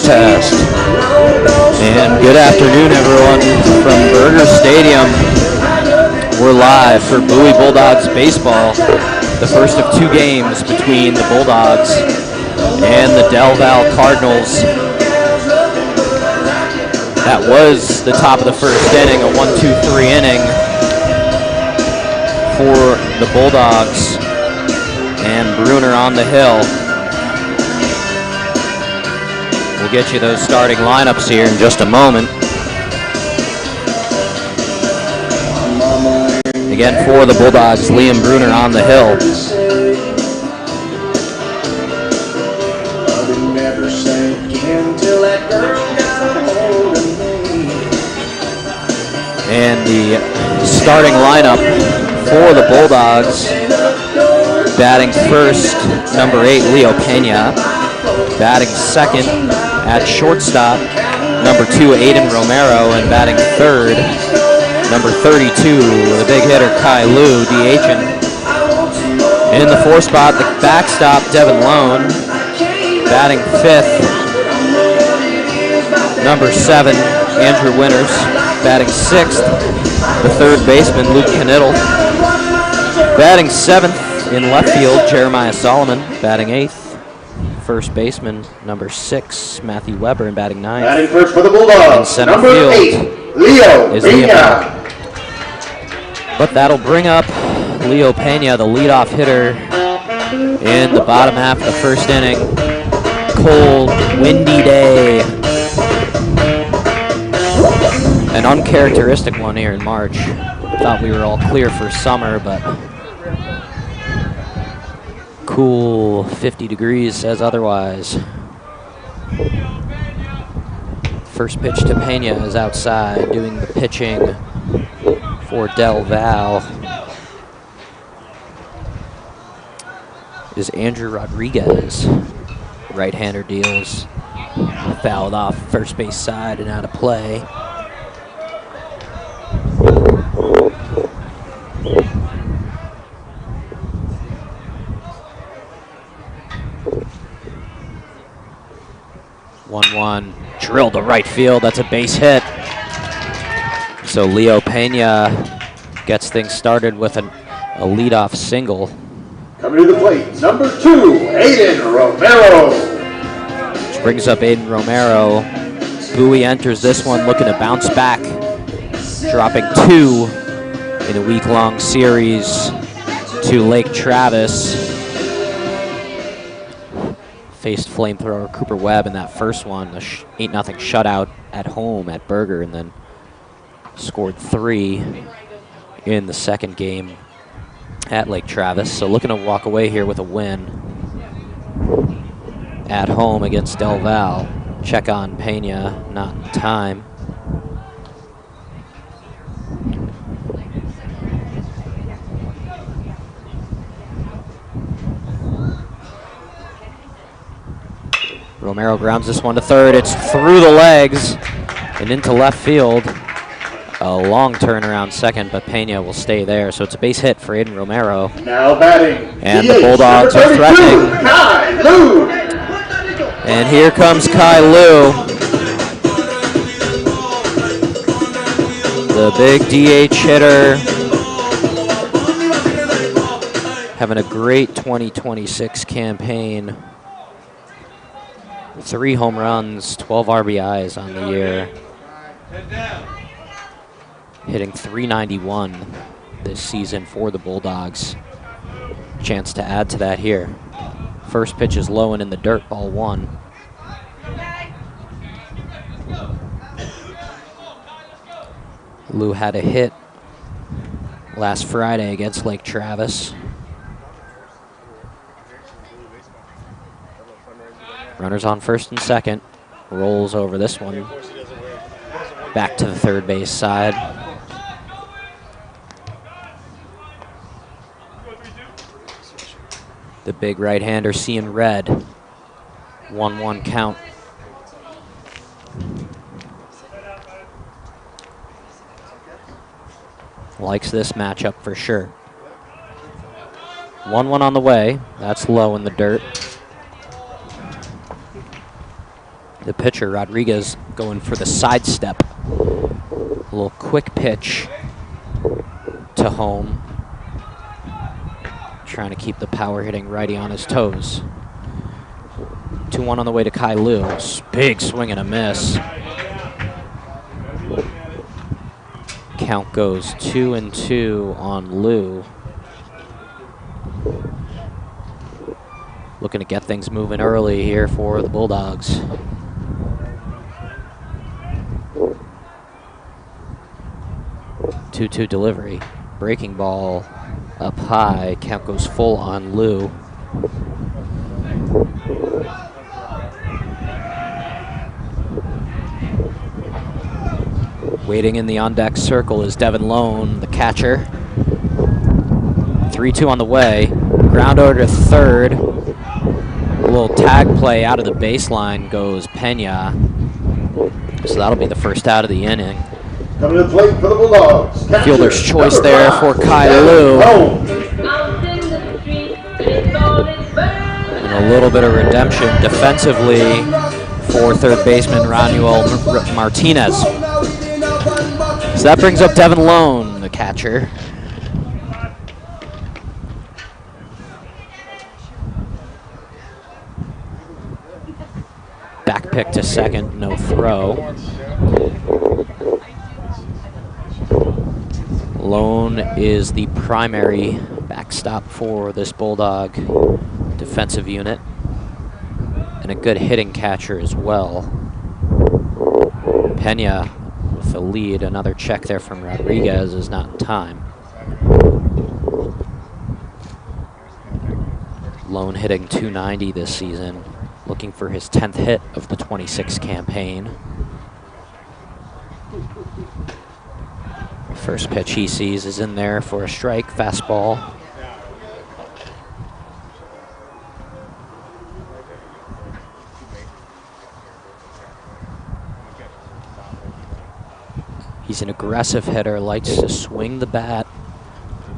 Test. And good afternoon, everyone, from Burger Stadium. We're live for Bowie Bulldogs baseball, the first of two games between the Bulldogs and the Del Valle Cardinals. That was the top of the first inning, a 1-2-3 inning for the Bulldogs, and Bruner on the hill. We'll get you those starting lineups here in just a moment. Again, for the Bulldogs, Liam Bruner on the hill. And the starting lineup for the Bulldogs, batting first, number 8, Leo Pena. Batting second at shortstop, number 2, Aiden Romero, and batting third, number 32, the big hitter, Kai Lu, DHing. In the fourth spot, the backstop, Devin Lone. Batting fifth, number 7, Andrew Winters. Batting sixth, the third baseman, Luke Knittel. Batting seventh in left field, Jeremiah Solomon. Batting eighth, first baseman, number 6, Matthew Weber, and batting ninth. Batting first for the Bulldogs, number 8, Leo Pena. But that'll bring up Leo Pena, the leadoff hitter, in the bottom half of the first inning. Cold, windy day. An uncharacteristic one here in March. Thought we were all clear for summer, but cool 50 degrees says otherwise. First pitch to Pena is outside, doing the pitching for Del Valle is Andrew Rodriguez. Right-hander deals, fouled off first base side and out of play. One drilled to right field. That's a base hit. So Leo Pena gets things started with a leadoff single. Coming to the plate, number 2, Aiden Romero. Which brings up Aiden Romero. Bowie enters this one looking to bounce back, dropping 2 in a week-long series to Lake Travis. Faced flamethrower Cooper Webb in that first one, a 8-0 shutout at home at Berger, and then scored 3 in the second game at Lake Travis. So looking to walk away here with a win at home against Del Valle. Check on Pena, not in time. Romero grounds this one to third. It's through the legs and into left field. a long turnaround second, but Pena will stay there. So it's a base hit for Aiden Romero. Now batting. And the Bulldogs are threatening. Kai Lu. And here comes Kai Lu. The big DH hitter. Having a great 2026 campaign. 3 home runs, 12 RBIs on the year. Hitting .391 this season for the Bulldogs. Chance to add to that here. First pitch is low and in the dirt, ball 1. Lou had a hit last Friday against Lake Travis. Runners on first and second. Rolls over this one. Back to the third base side. The big right-hander seeing red. 1-1 count. Likes this matchup for sure. 1-1 on the way. That's low in the dirt. The pitcher, Rodriguez, going for the sidestep. A little quick pitch to home. Trying to keep the power hitting righty on his toes. 2-1 on the way to Kai Lu. Big swing and a miss. Count goes 2-2 on Lu. Looking to get things moving early here for the Bulldogs. Two-two delivery. Breaking ball up high. Count goes full on Lu. Waiting in the on-deck circle is Devin Lone, the catcher. 3-2 on the way. Ground over to third. A little tag play out of the baseline goes Pena. So that'll be the first out of the inning. Coming to the plate for the Bulldogs. Fielder's choice there for Kai Lu. And a little bit of redemption defensively for third baseman Ranuel Martinez. So that brings up Devin Lone, the catcher. Back pick to second, no throw. Lone is the primary backstop for this Bulldog defensive unit. And a good hitting catcher as well. Pena with the lead. Another check there from Rodriguez is not in time. Lone hitting .290 this season. Looking for his 10th hit of the 26 campaign. First pitch he sees is in there for a strike, fastball. He's an aggressive hitter, likes to swing the bat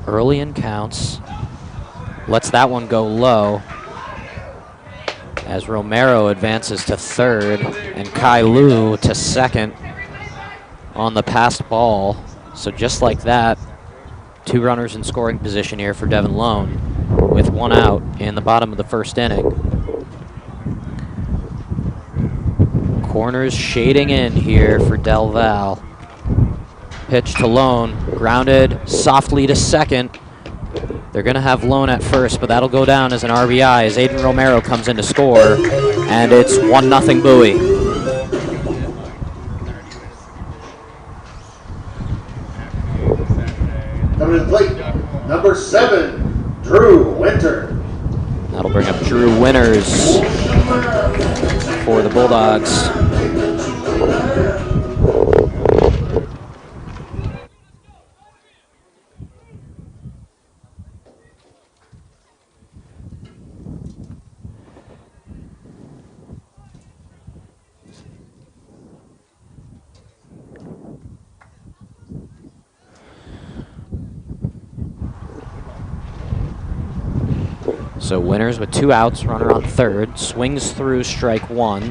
early in counts. Lets that one go low as Romero advances to third and Kai Lu to second on the passed ball. So just like that, 2 runners in scoring position here for Devin Lone with 1 out in the bottom of the first inning. Corners shading in here for Del Valle. Pitch to Lone, grounded softly to second. They're gonna have Lone at first, but that'll go down as an RBI as Aiden Romero comes in to score, and it's 1-0 Bowie. Coming to the plate, number 7, Drew Winter. That'll bring up Drew Winters for the Bulldogs. So Winters with 2 outs, runner on third, swings through strike 1.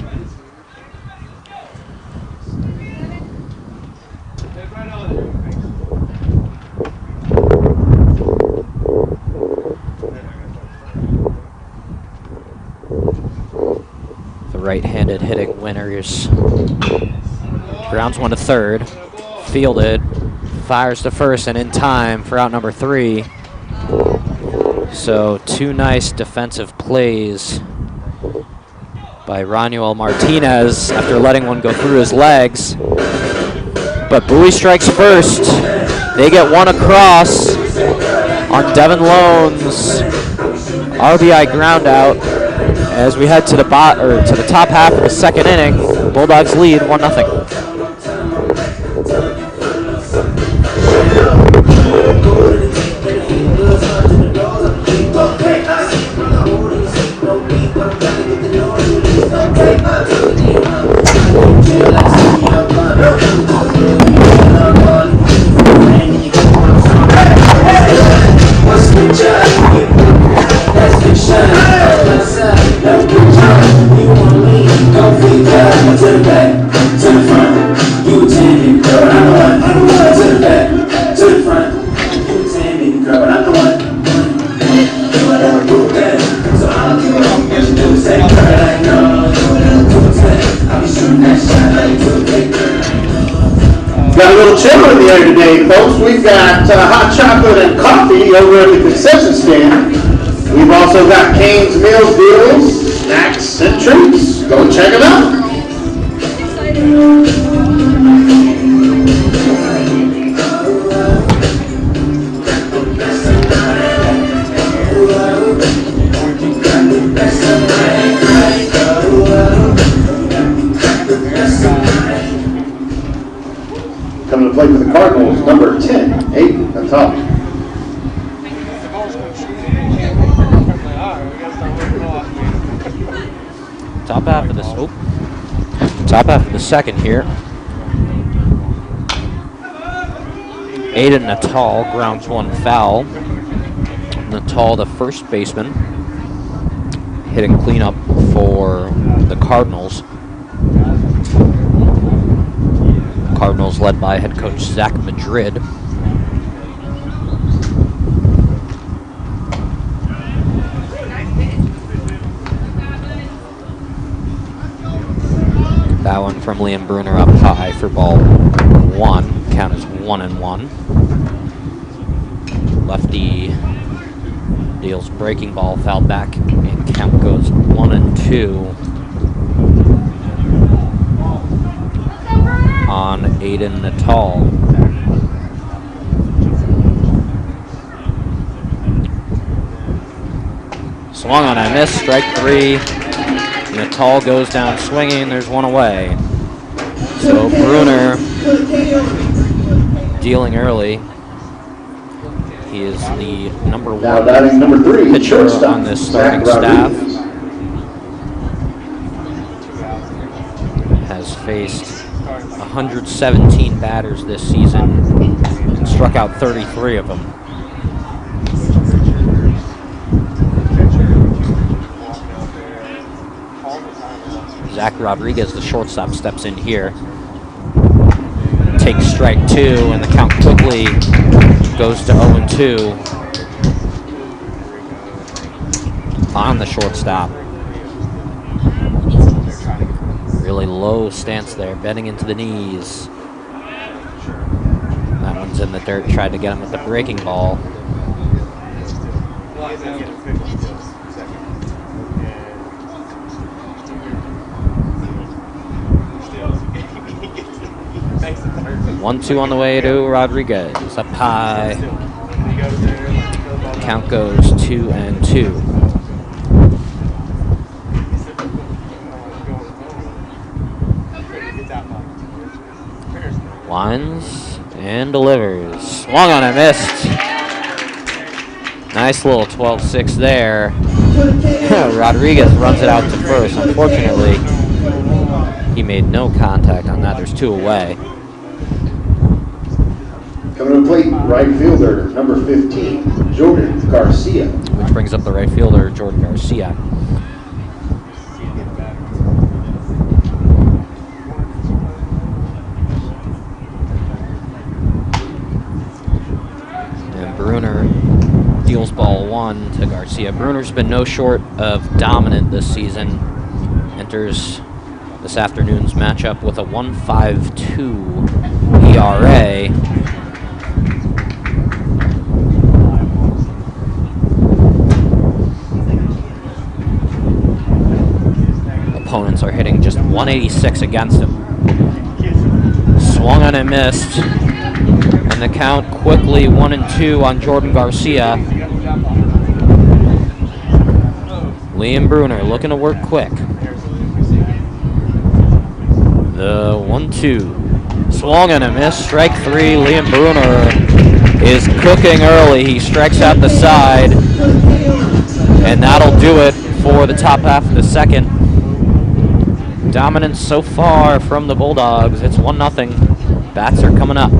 The right-handed hitting Winters grounds 1 to third, fielded, fires to first, and in time for out number 3. So 2 nice defensive plays by Ranuel Martinez after letting one go through his legs. But Bowie strikes first. They get 1 across on Devin Lone's RBI ground out as we head to the top half of the second inning. Bulldogs lead 1-0. Got a little chiller in the air today, folks. We've got hot chocolate and coffee over at the concession stand. We've also got Cane's Meals Deals, snacks and treats. Go check them out. Coming to play for the Cardinals, number 10, Aiden Natal. Top half of the second here. Aiden Natal grounds 1 foul. Natal, the first baseman, hitting cleanup for the Cardinals. Cardinals led by head coach Zach Madrid. That one from Liam Bruner up high for ball 1. Count is 1-1. Lefty deals breaking ball, foul back, and count goes 1-2 on Aiden Natal. Swung on a miss, strike 3. Natal goes down swinging, there's 1 away. So Bruner dealing early. He is the number 1 number 3, pitcher on this starting staff. Has faced 117 batters this season and struck out 33 of them. Zach Rodriguez, the shortstop, steps in here. Takes strike 2, and the count quickly goes to 0-2 on the shortstop. Really low stance there, bending into the knees. That one's in the dirt, tried to get him with the breaking ball. One, 2 on the way to Rodriguez, up high. Count goes 2-2. Lines and delivers. Swung on and missed. Nice little 12-6 there. Rodriguez runs it out to first. Unfortunately, he made no contact on that. There's 2 away. Coming to the plate, right fielder, number 15, Jordan Garcia. Which brings up the right fielder, Jordan Garcia. And Bruner deals ball 1 to Garcia. Bruner's been no short of dominant this season. Enters this afternoon's matchup with a 1.52 ERA. Opponents are hitting just 186 against him. Swung on and missed. And the count quickly 1-2 on Jordan Garcia. Liam Bruner looking to work quick. The 1-2. Swung and a miss. Strike 3. Liam Bruner is cooking early. He strikes out the side. And that'll do it for the top half of the second. Dominance so far from the Bulldogs. It's 1-0. Bats are coming up.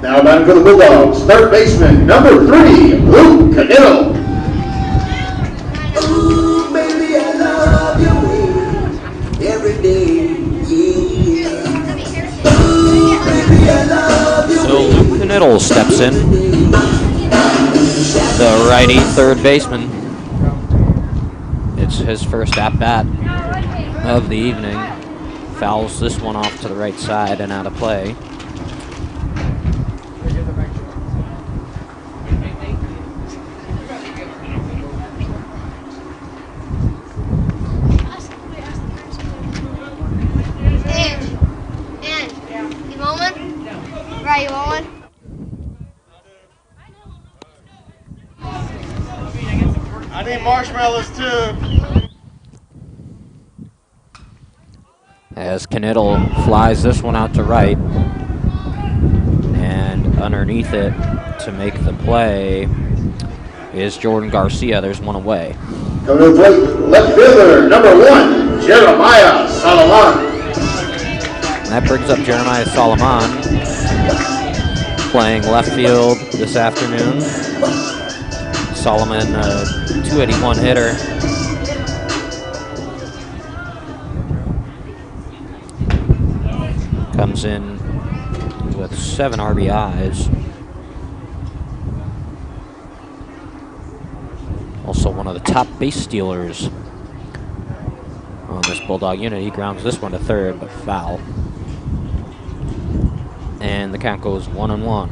Now batting for the Bulldogs, third baseman, number 3, Luke Canittle. Ooh, baby, I love you every day, yeah. Ooh, baby, I love you. So Luke Canittle steps in. The righty third baseman. It's his first at-bat of the evening. Fouls this one off to the right side and out of play. Right, you want one? I need marshmallows too. As Canittle flies this one out to right. And underneath it to make the play is Jordan Garcia. There's one away. Coming to the plate, left fielder, number 1, Jeremiah Solomon. That brings up Jeremiah Solomon, playing left field this afternoon. Solomon, a 281 hitter. Comes in with 7 RBIs. Also one of the top base stealers on this Bulldog unit. He grounds this one to third, but foul. And the count goes 1-1.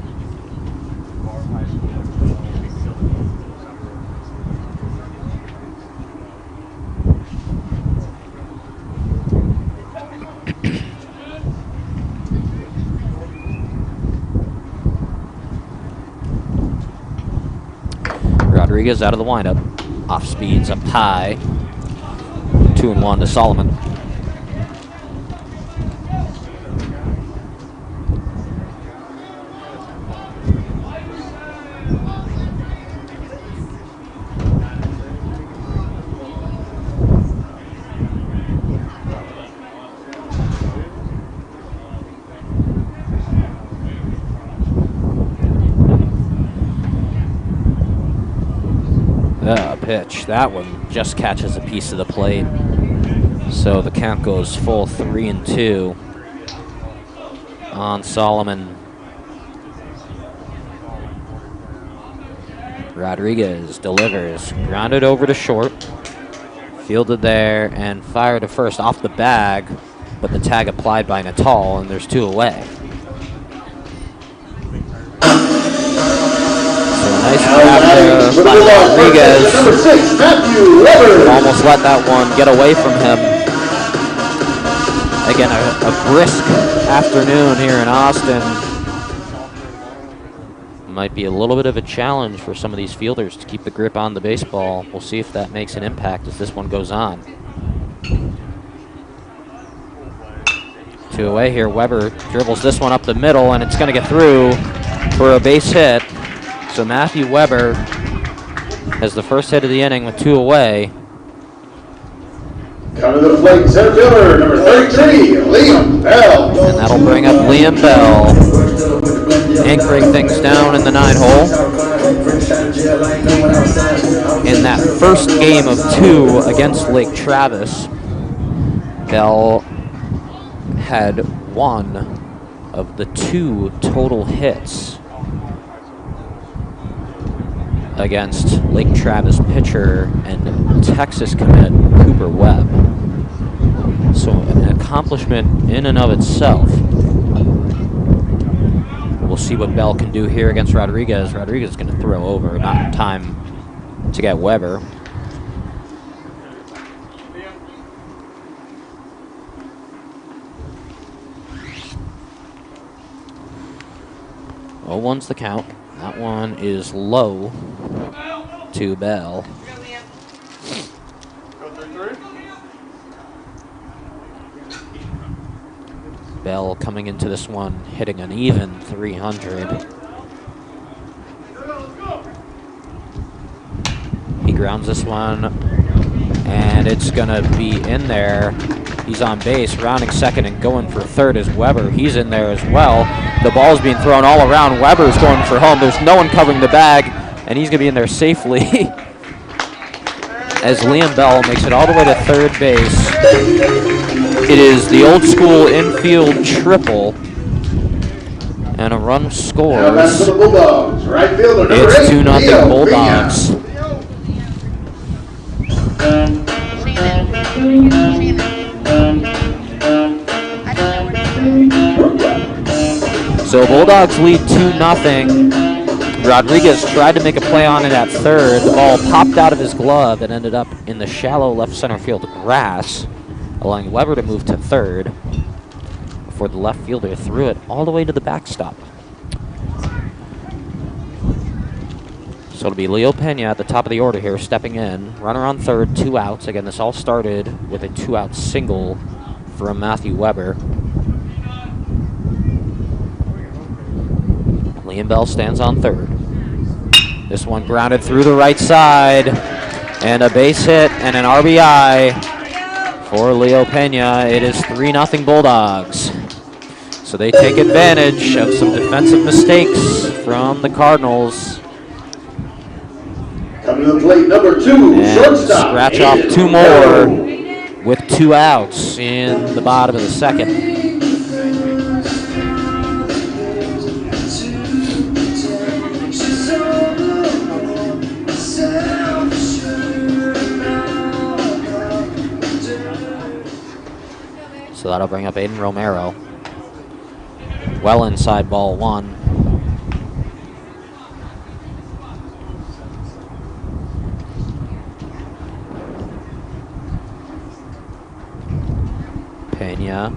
Rodriguez out of the windup. Off speeds up high. 2-1 to Solomon. pitch. That one just catches a piece of the plate. So the count goes full 3-2 on Solomon. Rodriguez delivers, grounded over to short, fielded there and fired to first off the bag, but the tag applied by Natal, and there's 2 away. So a nice grab there by Rodriguez. Almost let that one get away from him. Again, a brisk afternoon here in Austin. Might be a little bit of a challenge for some of these fielders to keep the grip on the baseball. We'll see if that makes an impact as this one goes on. 2 away here. Weber dribbles this one up the middle, and it's going to get through for a base hit. So Matthew Weber has the first hit of the inning with 2 away. Coming to the plate, center fielder, number 33, Liam Bell. And that'll bring up Liam Bell, anchoring things down in the 9-hole. In that first game of 2 against Lake Travis, Bell had 1 of the 2 total hits against Lake Travis pitcher and Texas commit Cooper Webb. So an accomplishment in and of itself. We'll see what Bell can do here against Rodriguez. Rodriguez is going to throw over, not in time to get Weber. Oh, 1's the count. That one is low to Bell. Bell coming into this one hitting an even 300. He grounds this one, and it's gonna be in there. He's on base, rounding second and going for third is Weber. He's in there as well. The ball's being thrown all around. Weber's going for home. There's no one covering the bag, and he's gonna be in there safely as Liam Bell makes it all the way to third base. It is the old school infield triple, and a run scores. It's 2-0 Bulldogs. So Bulldogs lead 2-0. Rodriguez tried to make a play on it at third. The ball popped out of his glove and ended up in the shallow left center field grass, allowing Weber to move to third before the left fielder threw it all the way to the backstop. So it'll be Leo Pena at the top of the order here, stepping in. Runner on third, 2 outs. Again, this all started with a 2-out single from Matthew Weber. Liam Bell stands on third. This one grounded through the right side, and a base hit and an RBI for Leo Pena. It is 3-0 Bulldogs. So they take advantage of some defensive mistakes from the Cardinals. Coming to the plate, number 2, And shortstop. scratch off 2 more with 2 outs in the bottom of the second. So that'll bring up Aiden Romero. Well inside ball 1. Pena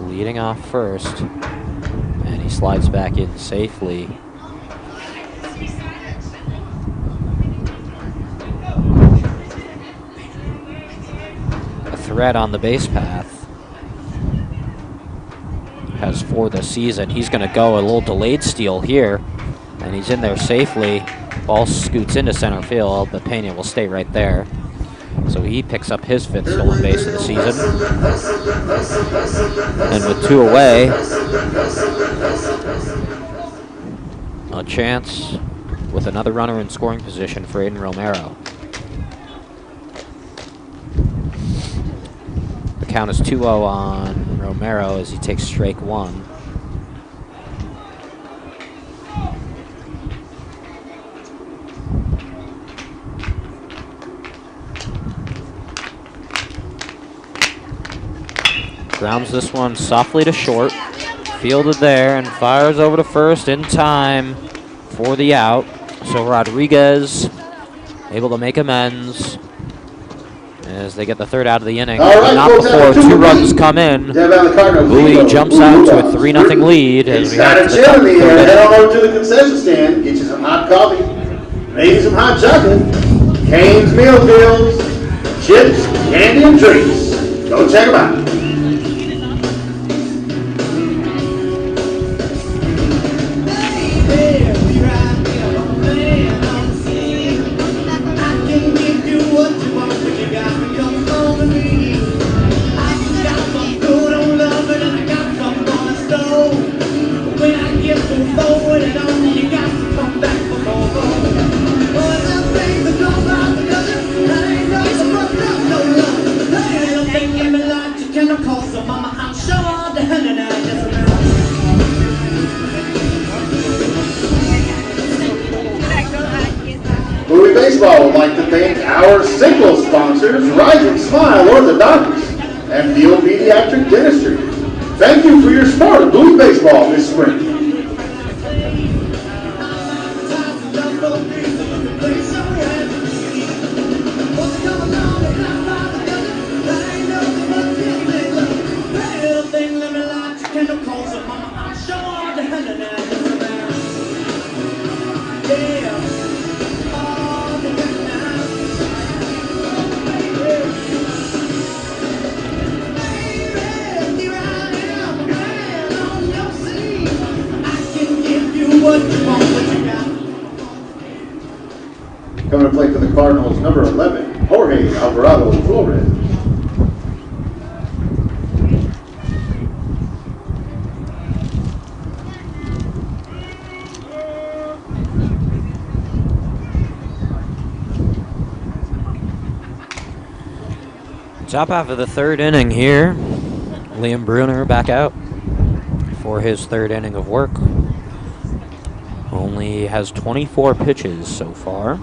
leading off first, and he slides back in safely. A threat on the base path. Has for the season. He's going to go a little delayed steal here, and he's in there safely. Ball scoots into center field, but Pena will stay right there. So he picks up his 5th stolen base of the season. And with 2 away, a chance with another runner in scoring position for Aiden Romero. count is 2-0 on Romero as he takes strike one. Grounds this one softly to short. Fielded there and fires over to first in time for the out. So Rodriguez able to make amends as they get the third out of the inning. But not before two runs come in. Bowie jumps out to a 3-0 lead as we got head a to the chill in the air. third Head inning. on over to the concession stand. Get you some hot coffee, maybe some hot chocolate, Cane's meal deals, chips, candy, and drinks. Go check them out. Bowie Baseball would like to thank our single sponsors, Rise and Smile Orthodontics and Field Pediatric Dentistry. Thank you for your support of Bowie Baseball this spring. Coming to play for the Cardinals, number 11, Jorge Alvarado Flores. Top half of the third inning here. Liam Bruner back out for his third inning of work. Only has 24 pitches so far.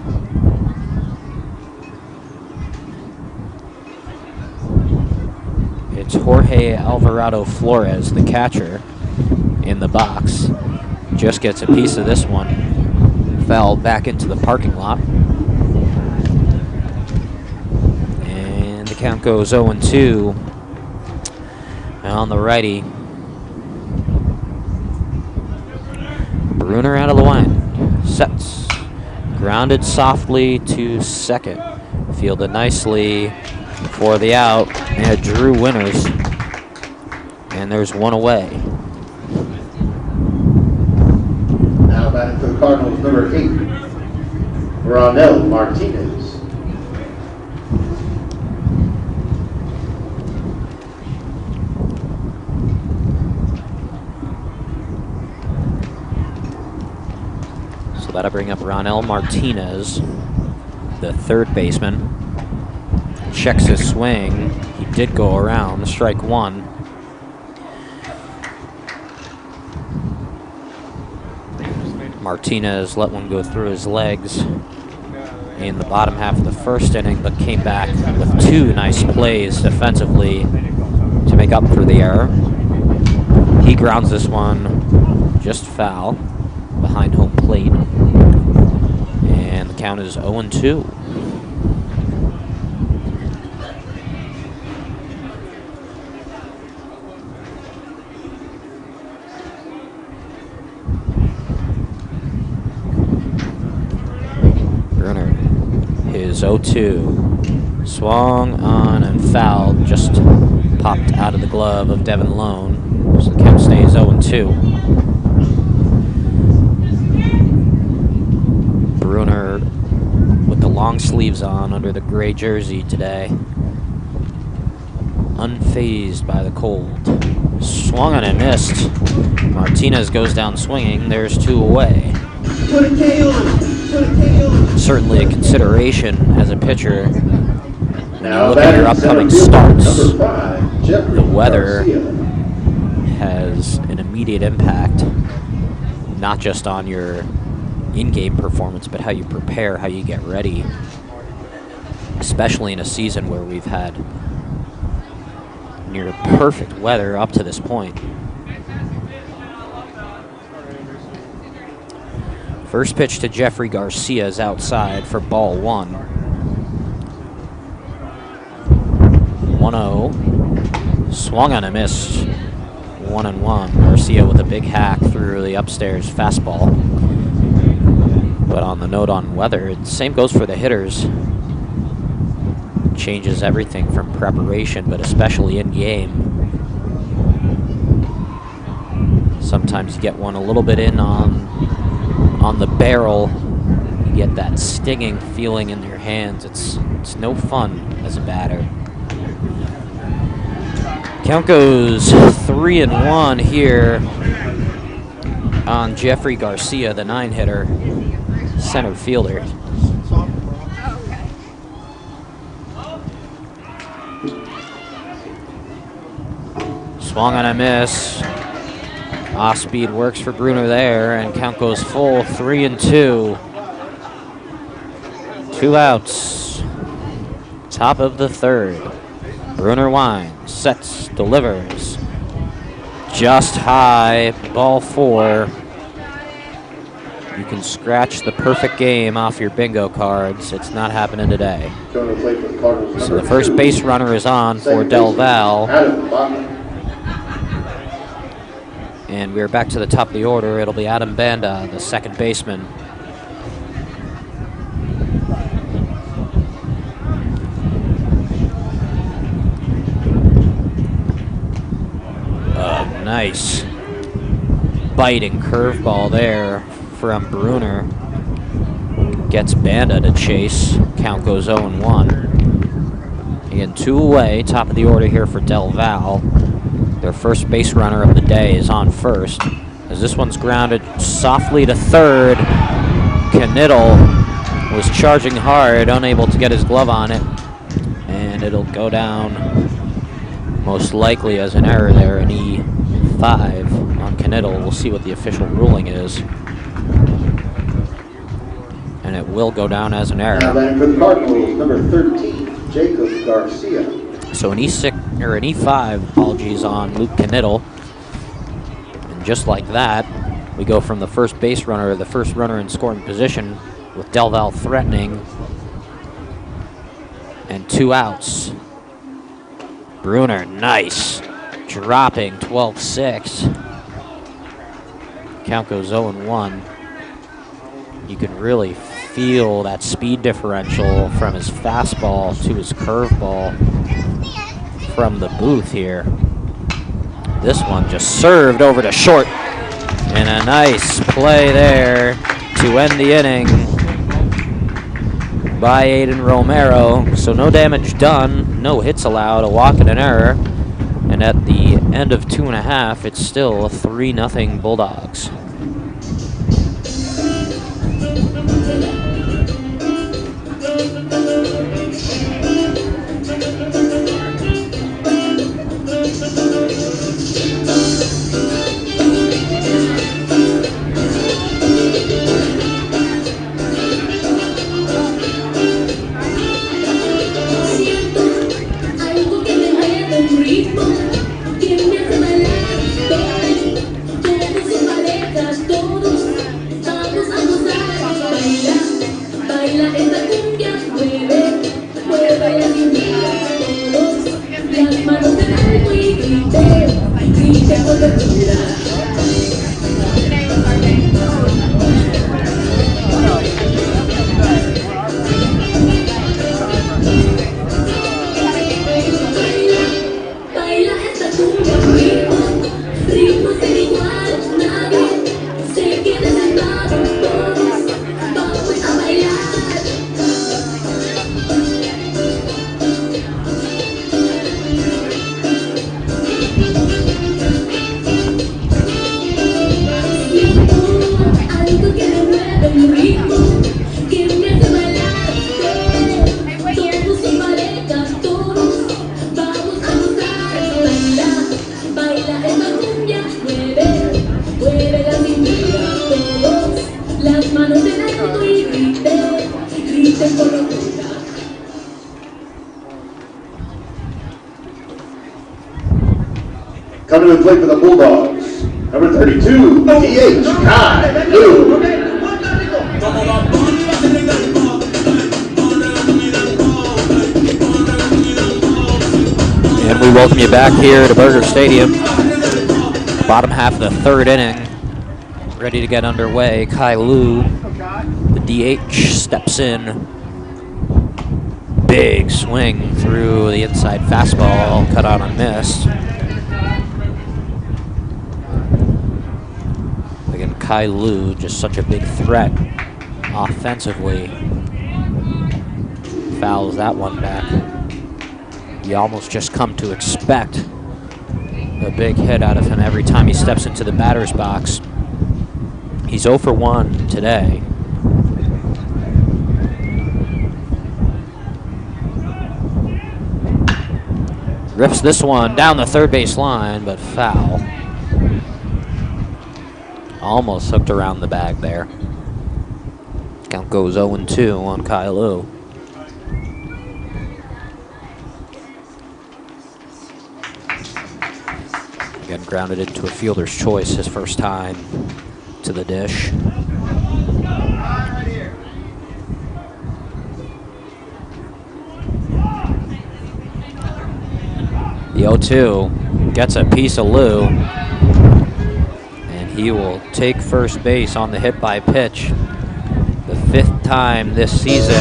It's Jorge Alvarado Flores, the catcher, in the box. Just gets a piece of this one. Fell back into the parking lot. And the count goes 0-2 on the righty. Bruner out of the line. Sets. Grounded softly to second. Fielded nicely for the out. And Drew Winters. And there's one away. Now batting for the Cardinals, number 8, Ronel Martinez. So that'll bring up Ronel Martinez, the third baseman. Checks his swing. He did go around. Strike one. Martinez let one go through his legs in the bottom half of the first inning, but came back with two nice plays defensively to make up for the error. He grounds this one just foul behind home plate. And the count is 0-2. Bruner, his 0-2. Swung on and fouled, just popped out of the glove of Devin Lone. So the count stays 0-2. Bruner with the long sleeves on under the gray jersey today. Unfazed by the cold. Swung on and missed. Martinez goes down swinging. There's two away. Certainly a consideration as a pitcher when you look at your upcoming starts. Number 5, the weather has an immediate impact, not just on your in-game performance, but how you prepare, how you get ready, especially in a season where we've had near perfect weather up to this point. First pitch to Jeffrey Garcia is outside for ball 1. 1-0. Swung on a miss. 1-1. Garcia with a big hack through the upstairs fastball. But on the note on weather, the same goes for the hitters. Changes everything from preparation, but especially in game. Sometimes you get one a little bit in on the barrel. You get that stinging feeling in your hands. It's no fun as a batter. Count goes 3-1 here on Jeffrey Garcia, the 9-hitter, center fielder. Swung on a miss. Off speed works for Bruner there, and count goes full, 3-2. 2 outs. Top of the 3rd. Bruner winds, sets, delivers. Just high, ball 4. You can scratch the perfect game off your bingo cards. It's not happening today. So the first base runner is on for Del Valle. And we're back to the top of the order. It'll be Adam Banda, the second baseman. Nice biting curveball there from Bruner. Gets Banda to chase. Count goes 0-1. Again, 2 away. Top of the order here for Del Valle. Their first base runner of the day is on first. As this one's grounded softly to third. Knittel was charging hard, unable to get his glove on it. And it'll go down most likely as an error there, an E5 on Knittel. We'll see what the official ruling is. And it will go down as an error. Now then for the Cardinals, number 13, Jacob Garcia. So an E6 or an E5, apologies, on Luke Knittel. And just like that, we go from the first base runner, the first runner in scoring position, with Del Valle threatening, and 2 outs. Bruner, nice, dropping 12-6. Count goes 0-1. You can really feel that speed differential from his fastball to his curveball from the booth here. This one just served over to short, and a nice play there to end the inning by Aiden Romero. So no damage done, no hits allowed, a walk and an error, and at the end of 2.5, it's still 3-0 Bulldogs. Coming to the plate for the Bulldogs, number 32, DH, Kai Lu. And we welcome you back here to Burger Stadium. Bottom half of the third inning. Ready to get underway. Kai Lu, the DH, steps in. Big swing through the inside fastball, cut out and missed. Again, Kai Lu, just such a big threat offensively. Fouls that one back. You almost just come to expect a big hit out of him every time he steps into the batter's box. He's 0 for 1 today. Rips this one down the third base line, but foul. Almost hooked around the bag there. Count goes 0-2 on Kai Lu. Again, grounded into a fielder's choice his first time to the dish. The 0-2 gets a piece of Lu, and he will take first base on the hit by pitch. The 5th time this season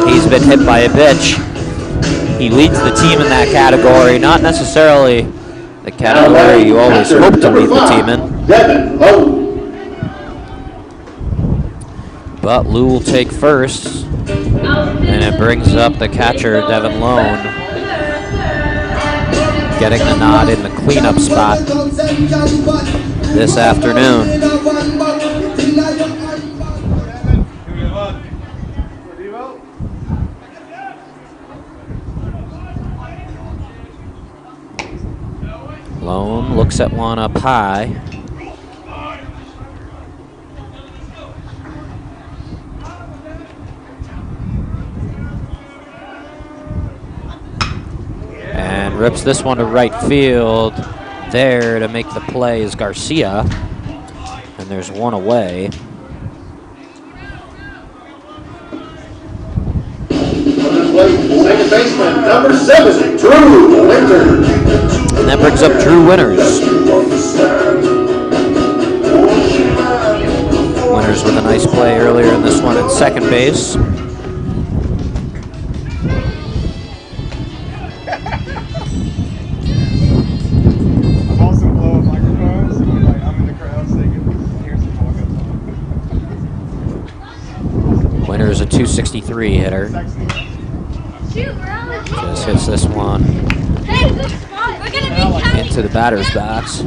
he's been hit by a pitch. He leads the team in that category, not necessarily the category you always hope to lead the team in. But Lu will take first, and it brings up the catcher, Devin Lone, getting the nod in the cleanup spot this afternoon. Lone looks at one up high. And rips this one to right field. There to make the play is Garcia. And there's one away. Second baseman, number 7, Drew Winters. And that brings up Drew Winters. Winters with a nice play earlier in this one at second base. I've also blown microphones, and like I'm in the crowd, so you can hear some walk-ups. Winters a 263 hitter. Just hits this one into the batter's box.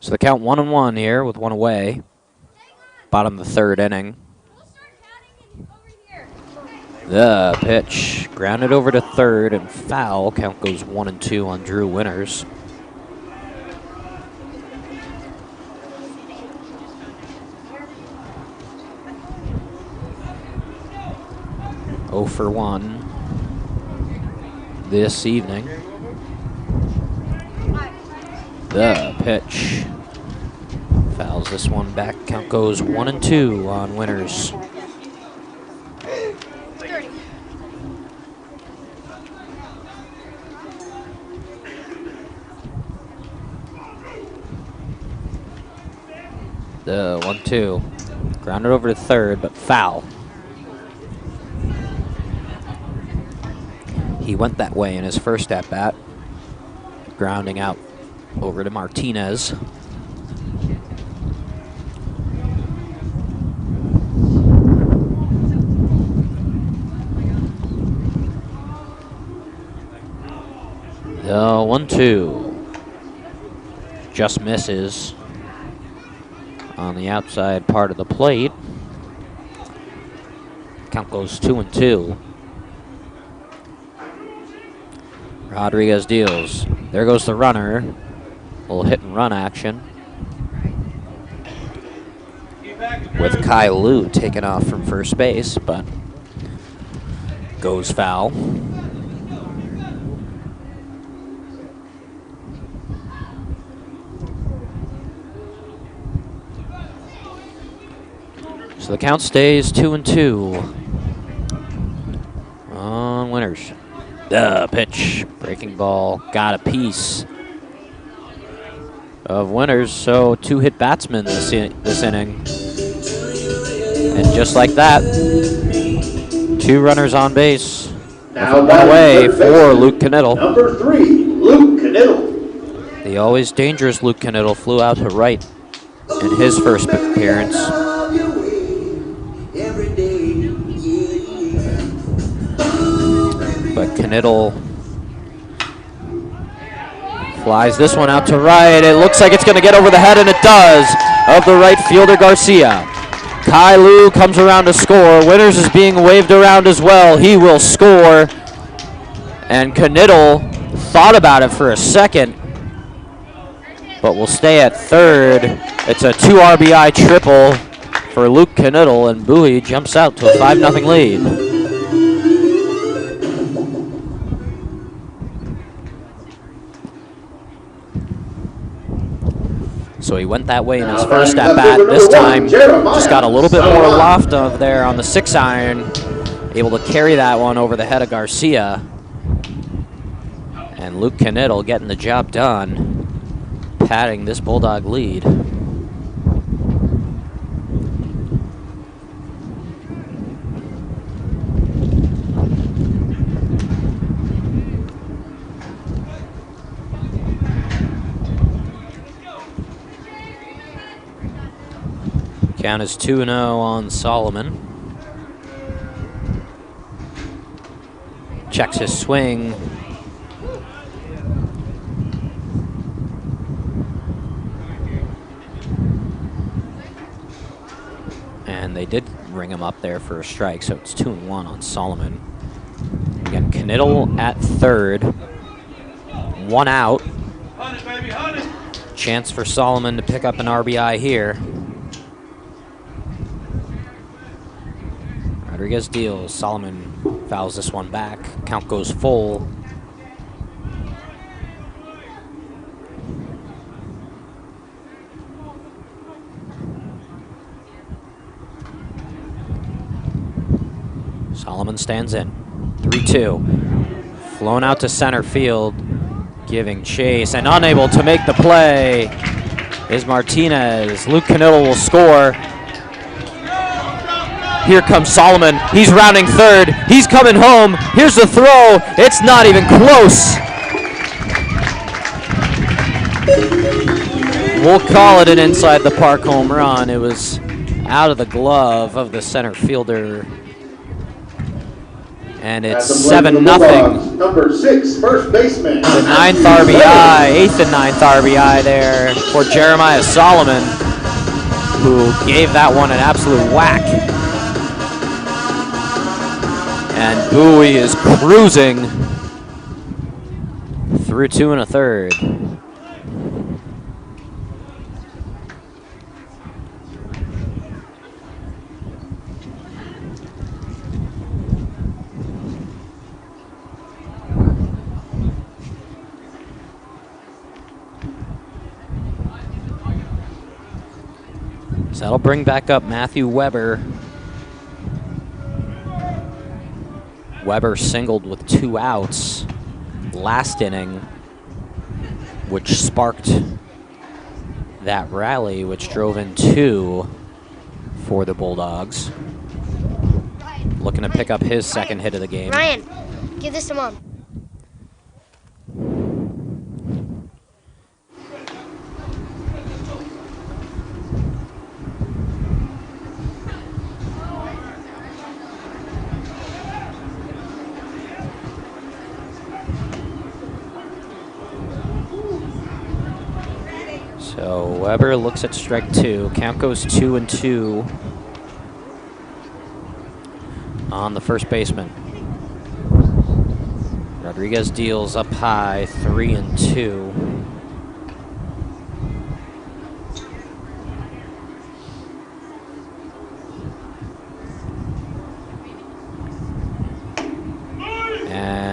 So the count 1-1 here with one away. Bottom of the third inning. The pitch grounded over to third and foul. Count goes 1-2 on Drew Winters. Oh for 1 this evening. The pitch fouls this one back. Count goes 1-2 on Winters. The 1-2 grounded over to third, but foul. He went that way in his first at-bat, grounding out over to Martinez. The 1-2 just misses on the outside part of the plate. Count goes 2-2. Rodriguez deals. There goes the runner. A little hit and run action. With Kai Lu taken off from first base, but goes foul. So the count stays 2-2 on Winners. Pitch, breaking ball, got a piece of Winners. So 2-hit batsman this inning. And just like that, 2 runners on base. Now One away third for baseman, Luke Knittel. Number 3, Luke Knittel. The always dangerous Luke Knittel flew out to right in his first appearance. But Knittel flies this one out to right. It looks like it's going to get over the head, and it does, of the right fielder Garcia. Kai Lu comes around to score. Winners is being waved around as well. He will score. And Knittel thought about it for a second, but will stay at third. It's a 2 RBI triple for Luke Knittel, and Bowie jumps out to a 5-0 lead. So he went that way in his first at-bat. This time, just got a little bit more loft of there on the 6-iron. Able to carry that one over the head of Garcia. And Luke Knittel getting the job done, padding this Bulldog lead. Count is 2-0 on Solomon. Checks his swing. And they did ring him up there for a strike, so it's 2-1 on Solomon. Again, Knittel at third. 1 out. Chance for Solomon to pick up an RBI here. Rodriguez deals. Solomon fouls this one back. Count goes full. Solomon stands in. 3-2. Flown out to center field, giving chase, and unable to make the play is Martinez. Luke Knittel will score. Here comes Solomon. He's rounding third. He's coming home. Here's the throw. It's not even close. We'll call it an inside the park home run. It was out of the glove of the center fielder. And it's 7-0. Number 6, first baseman. The 9th RBI, 8th and 9th RBI there for Jeremiah Solomon, who gave that one an absolute whack. And Bowie is cruising through 2 1/3. So that'll bring back up Matthew Weber. Weber singled with 2 outs last inning, which sparked that rally, which drove in 2 for the Bulldogs. Looking to pick up his second hit of the game. Ryan, give this to Mom. So Weber looks at strike 2. Count goes 2-2 on the first baseman. Rodriguez deals up high, 3-2.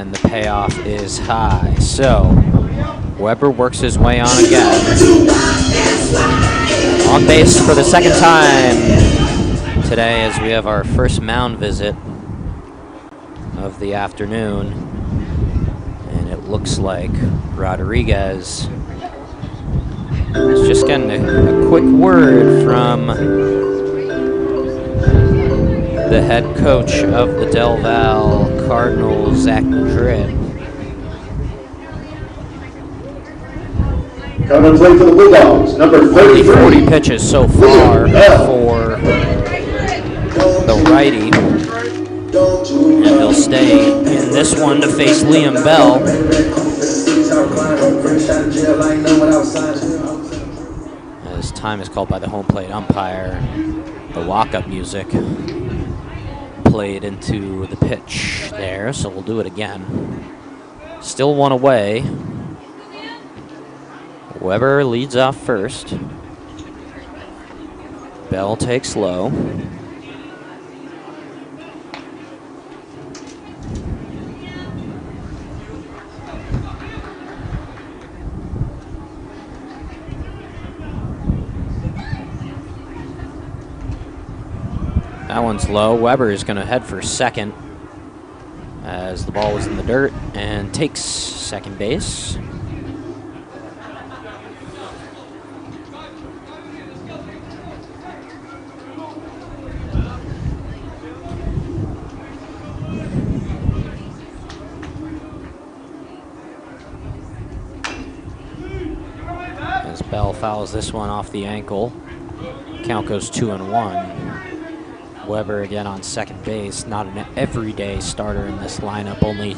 and the payoff is high. So Weber works his way on again. On base for the second time today as we have our first mound visit of the afternoon. And it looks like Rodriguez is just getting a quick word from the head coach of the Del Valle Cardinals, Zach Madrid. Coming to play for the Bulldogs, number 33. 40 pitches so far for the righty. And they'll stay in this one to face Liam Bell. As time is called by the home plate umpire, the walk-up music played into the pitch there, so we'll do it again. Still one away. Weber leads off first. Bell takes low. That one's low. Weber is going to head for second as the ball was in the dirt and takes second base. As Bell fouls this one off the ankle. Count goes 2-1. Weber again on second base, not an everyday starter in this lineup, only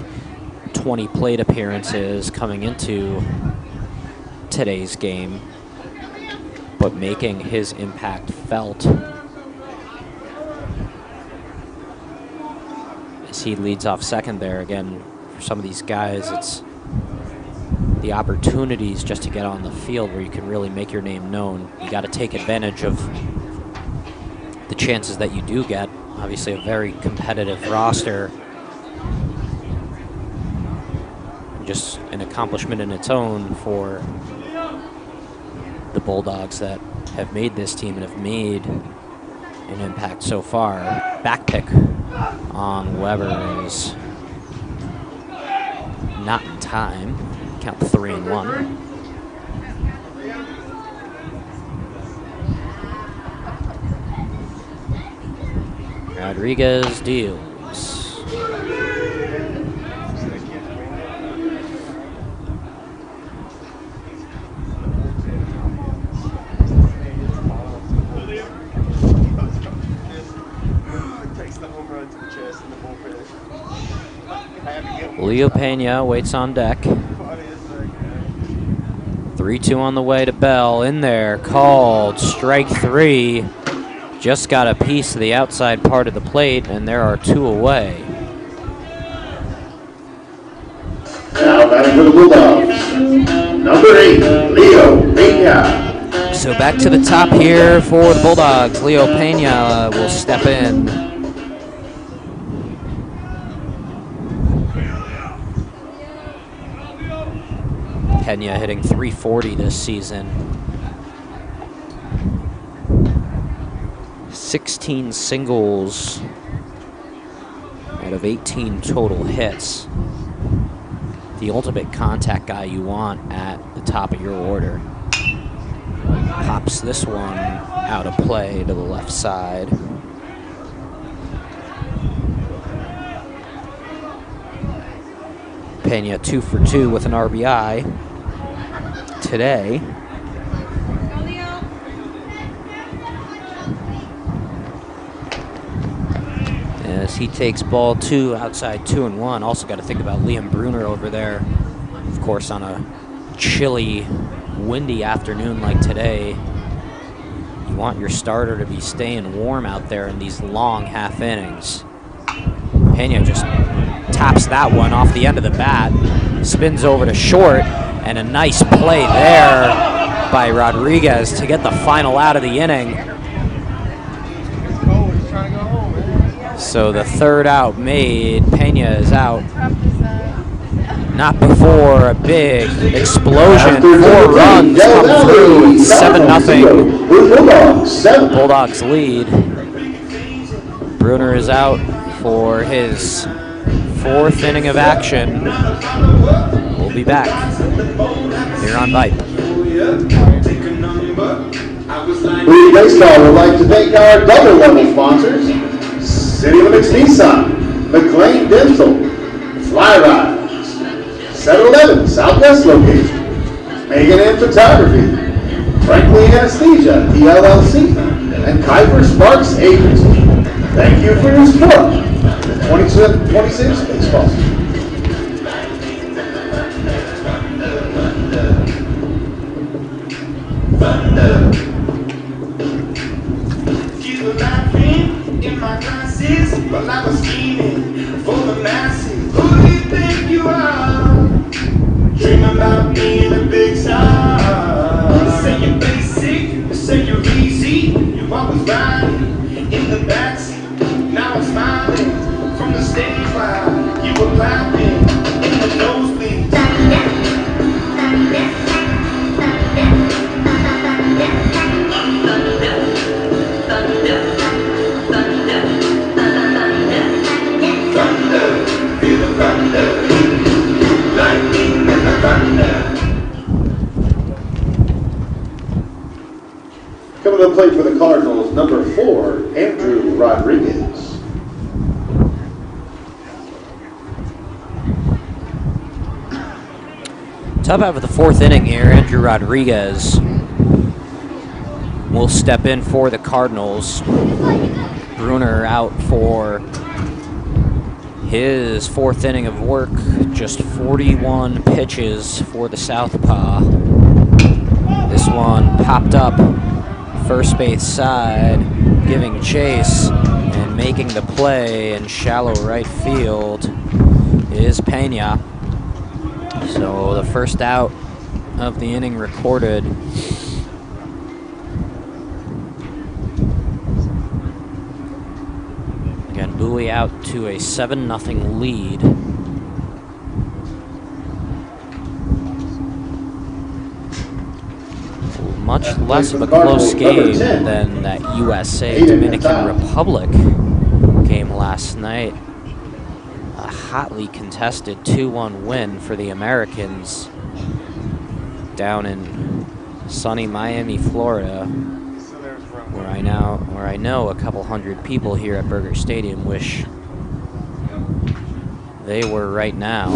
20 plate appearances coming into today's game, but making his impact felt as he leads off second there. Again, for some of these guys, it's the opportunities just to get on the field where you can really make your name known. You got to take advantage of the chances that you do get. Obviously a very competitive roster. Just an accomplishment in its own for the Bulldogs that have made this team and have made an impact so far. Back pick on Weber is not in time. Count 3-1. Rodriguez deals. Leo Pena waits on deck. 3-2 on the way to Bell. In there, called strike 3. Just got a piece of the outside part of the plate, and there are 2 away. Now batting for the Bulldogs, number 8, Leo Pena. So back to the top here for the Bulldogs. Leo Pena will step in. Pena hitting .340 this season. 16 singles out of 18 total hits. The ultimate contact guy you want at the top of your order. Pops this one out of play to the left side. Pena 2 for 2 with an RBI today. As he takes ball 2 outside 2-1. Also got to think about Liam Bruner over there. Of course, on a chilly, windy afternoon like today, you want your starter to be staying warm out there in these long half innings. Pena just taps that one off the end of the bat, spins over to short, and a nice play there by Rodriguez to get the final out of the inning. So the third out made. Pena is out. Not before a big explosion. After 4 runs come through. It's 7-0. Bulldogs lead. Bruner is out for his 4th inning of action. We'll be back here on Vype. Bowie Baseball would like to thank our double-level sponsors: City Limits Nissan, McLean Dental, Fly Rides, 7-Eleven Southwest location, Megan and Photography, Franklin Anesthesia, PLLC, and Kuiper Sparks Agency. Thank you for your support. The 26 baseball. You were laughing in my glasses while I was scheming for the masses. Who do you think you are? Dream about being a big star. You say you're basic, you say you're easy. You always riding in the backseat. Now I'm smiling from the stage while you were clapping in the nosebleed. Coming to play for the Cardinals, number 4, Andrew Rodriguez. Top half of the 4th inning here. Andrew Rodriguez will step in for the Cardinals. Bruner out for his 4th inning of work. Just 41 pitches for the Southpaw. This one popped up first base side, giving chase and making the play in shallow right field is Pena. So the first out of the inning recorded. Again, Bowie out to a 7-0 lead. Much less of a close game than that USA-Dominican Republic game last night. A hotly contested 2-1 win for the Americans down in sunny Miami, Florida, where I know a couple hundred people here at Burger Stadium wish they were right now.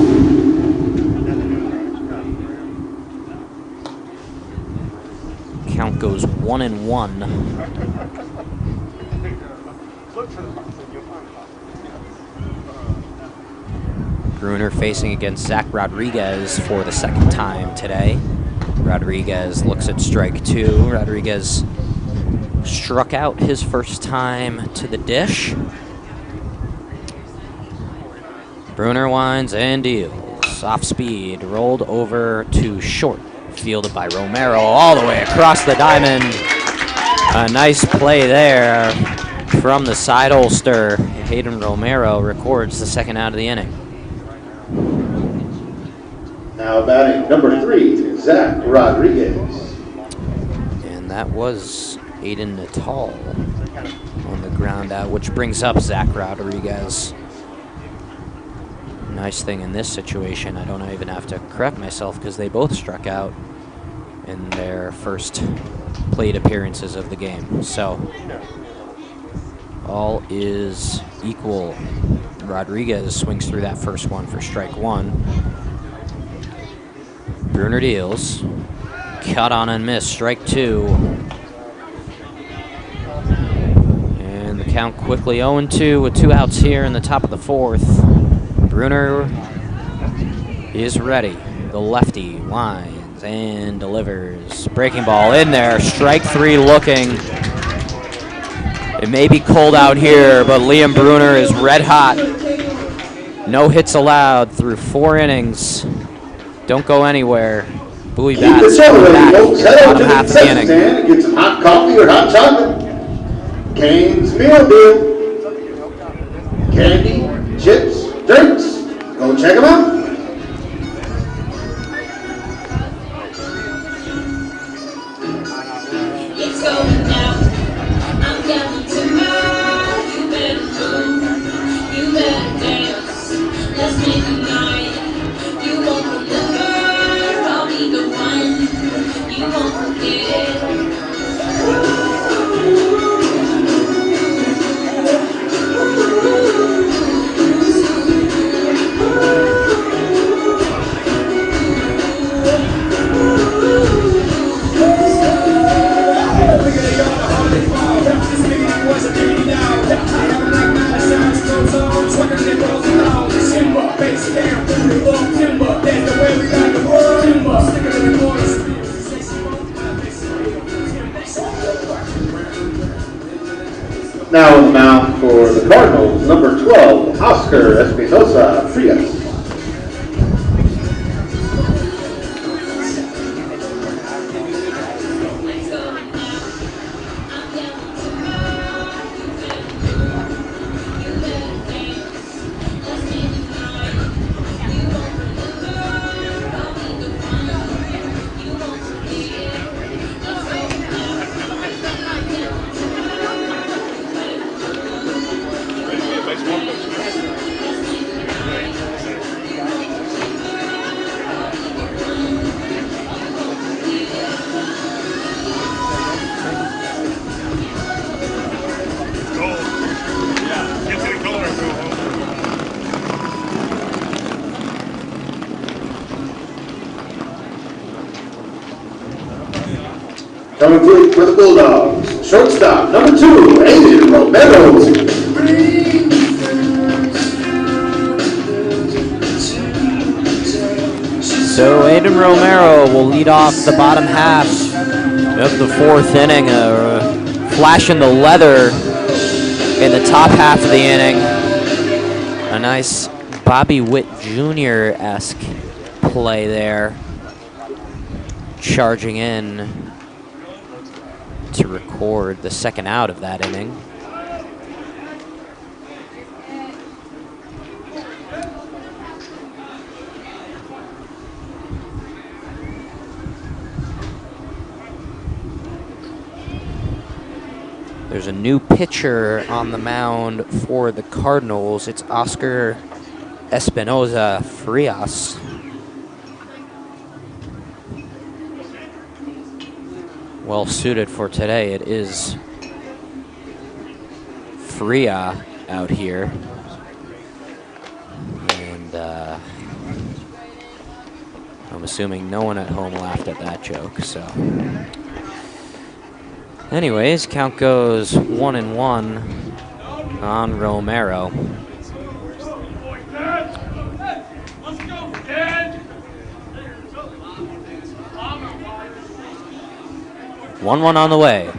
Count goes 1-1. Bruner facing against Zach Rodriguez for the 2nd time today. Rodriguez looks at strike 2. Rodriguez struck out his first time to the dish. Bruner winds and deals. Off speed, rolled over to short. Fielded by Romero all the way across the diamond. A nice play there from the side holster. Hayden Romero records the 2nd out of the inning. Now batting number 3, Zach Rodriguez. And that was Aiden Natal on the ground out, which brings up Zach Rodriguez. Nice thing in this situation, I don't even have to correct myself because they both struck out in their first plate appearances of the game. So all is equal. Rodriguez swings through that first one for strike 1. Bruner deals. Cut on and miss, strike 2. And the count quickly 0-2 with 2 outs here in the top of the 4th. Bruner is ready. The lefty winds and delivers. Breaking ball in there. Strike 3 looking. It may be cold out here, but Liam Bruner is red hot. No hits allowed through 4 innings. Don't go anywhere. Bowie bats. Bottom half of the inning. Get some hot coffee or hot chocolate. Kane's Meal Deal. Candy, chips, drinks. Go check them out. Now on the mound for the Cardinals, number 12, Oscar Espinosa Frias. Coming through for the Bulldogs, shortstop, number 2, Aiden Romero. So Aiden Romero will lead off the bottom half of the 4th inning. Flash in the leather in the top half of the inning. A nice Bobby Witt Jr.-esque play there. Charging in to record the second out of that inning. There's a new pitcher on the mound for the Cardinals. It's Oscar Espinosa Frias. Well suited for today. It is Fria out here. And I'm assuming no one at home laughed at that joke, so. Anyways, count goes 1-1 on Romero. One on the way.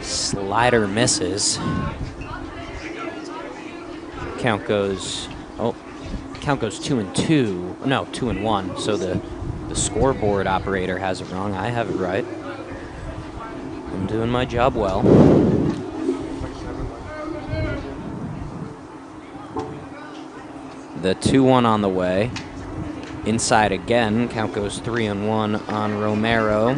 Slider misses. Count goes 2-2. No, 2-1. So the scoreboard operator has it wrong. I have it right. I'm doing my job well. The 2-1 on the way. Inside again. Count goes 3-1 on Romero.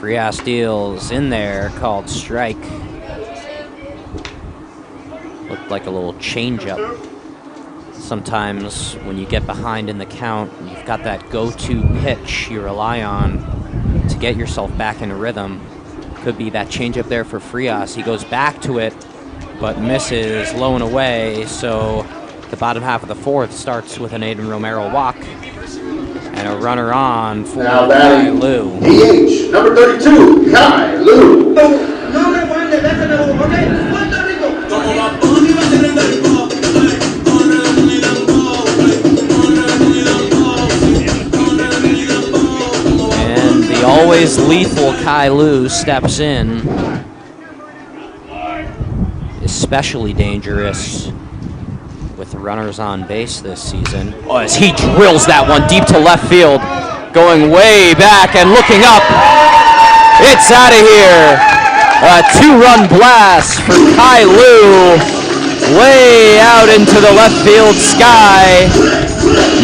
Frias deals in there, called strike. Looked like a little changeup. Sometimes when you get behind in the count, you've got that go-to pitch you rely on to get yourself back in rhythm. Could be that changeup there for Frias. He goes back to it, but misses low and away. So the bottom half of the 4th starts with an Aiden Romero walk. And a runner on for Kai Lu. DH, number 32, Kai Lu. And the always lethal Kai Lu steps in. Especially dangerous with runners on base this season. Oh, as he drills that one deep to left field, going way back and looking up. It's out of here. A 2-run blast for Kai Lu, way out into the left field sky.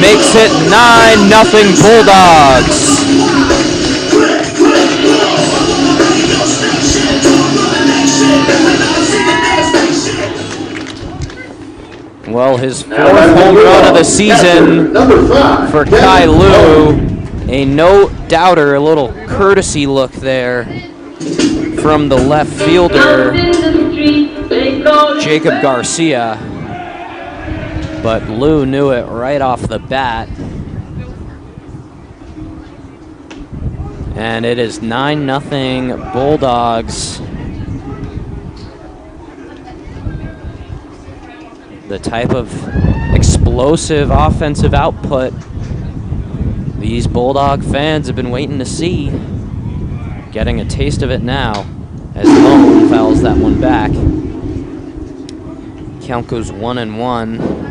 Makes it 9-0 Bulldogs. Well, his 4th home run of the season for Kai Lu. A no-doubter, a little courtesy look there from the left fielder, Jacob Garcia. But Lou knew it right off the bat. And it is 9-0 Bulldogs. The type of explosive offensive output these Bulldog fans have been waiting to see. Getting a taste of it now as Lone fouls that one back. Count goes 1-1.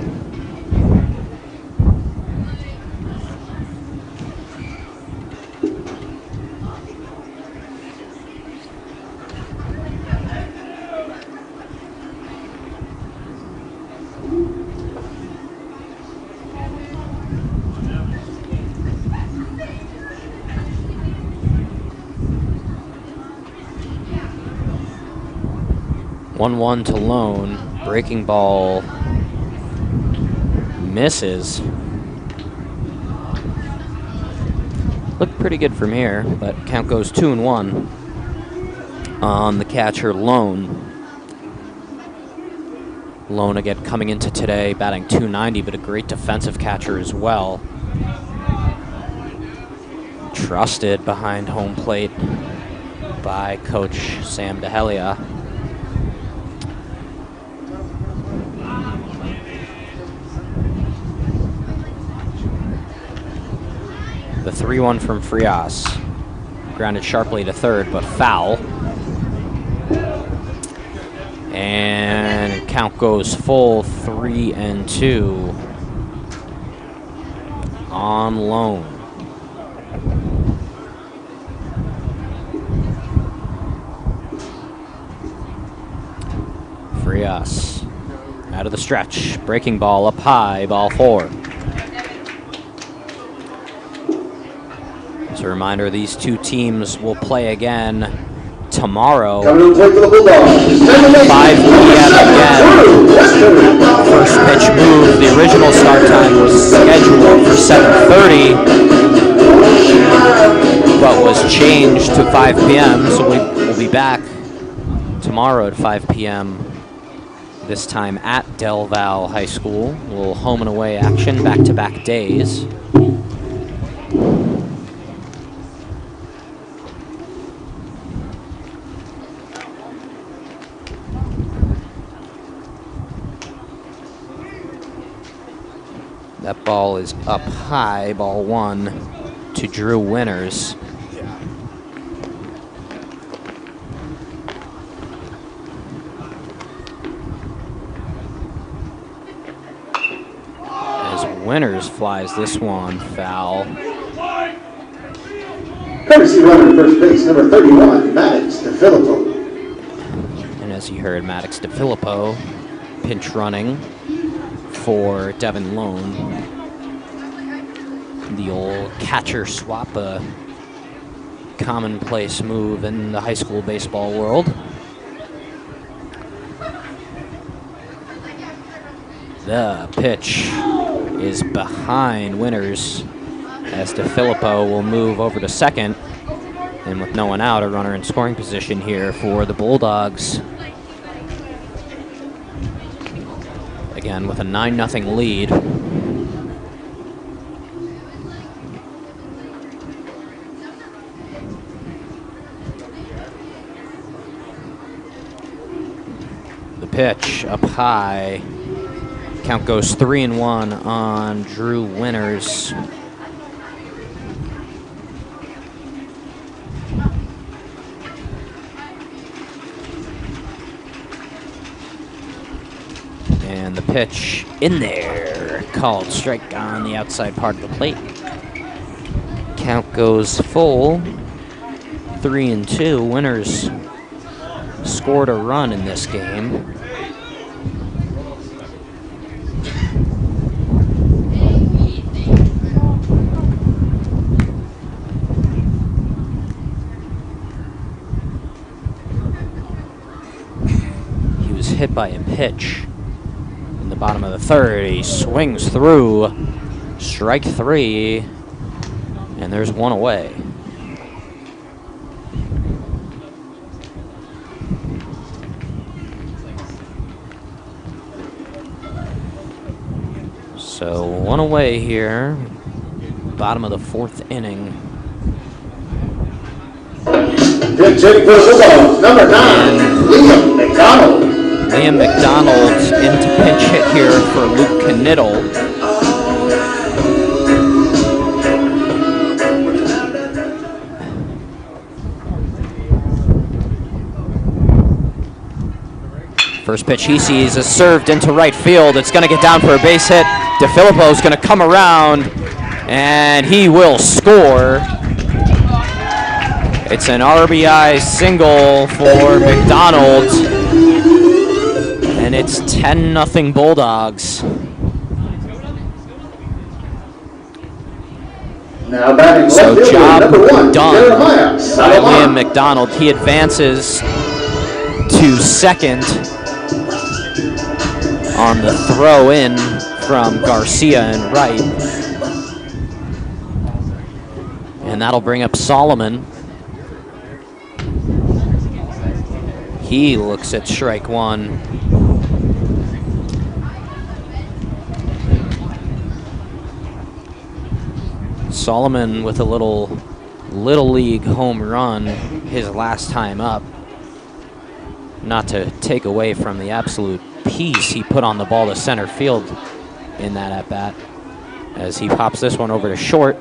One to Lone. Breaking ball misses. Looked pretty good from here, but count goes 2-1 on the catcher Lone. Lone again coming into today batting .290, but a great defensive catcher as well. Trusted behind home plate by Coach Sam DeHelia. The 3-1 from Frias. Grounded sharply to third, but foul. And count goes full 3-2 on Lone. Frias out of the stretch. Breaking ball up high, ball 4. As a reminder, these two teams will play again tomorrow, 5 p.m. again. First pitch move. The original start time was scheduled for 7:30, but was changed to 5 p.m. So we'll be back tomorrow at 5 p.m. This time at Del Valle High School. A little home and away action, back-to-back days. That ball is up high, ball 1 to Drew Winters. As Winters flies this one foul. Courtesy runner first base, number 31, Maddox DeFilippo. And as you heard, Maddox DeFilippo pinch running for Devin Lone. The old catcher swap, a commonplace move in the high school baseball world. The pitch is behind Winters as DeFilippo will move over to second. And with no one out, a runner in scoring position here for the Bulldogs. Again, with a 9-0 lead. The pitch up high. Count goes 3-1 on Drew Winters. And the pitch in there, called strike on the outside part of the plate. Count goes full, 3-2. Winters scored a run in this game. He was hit by a pitch in the bottom of the third. He swings through, strike 3, and there's one away. So 1 away here, bottom of the 4th inning. Pitch hitting for the Bulldogs, number 9, Liam McDonald. Liam McDonald into pinch hit here for Luke Knittel. First pitch he sees is served into right field. It's going to get down for a base hit. DeFilippo's going to come around, and he will score. It's an RBI single for McDonald, and it's 10-0 Bulldogs. Now batting So left fielder, job number 1, done Jeremiah by Salomon. Liam McDonald. He advances to second on the throw in from Garcia and right. And that'll bring up Solomon. He looks at strike 1. Solomon with a little league home run his last time up. Not to take away from the absolute piece he put on the ball to center field in that at-bat, as he pops this one over to short,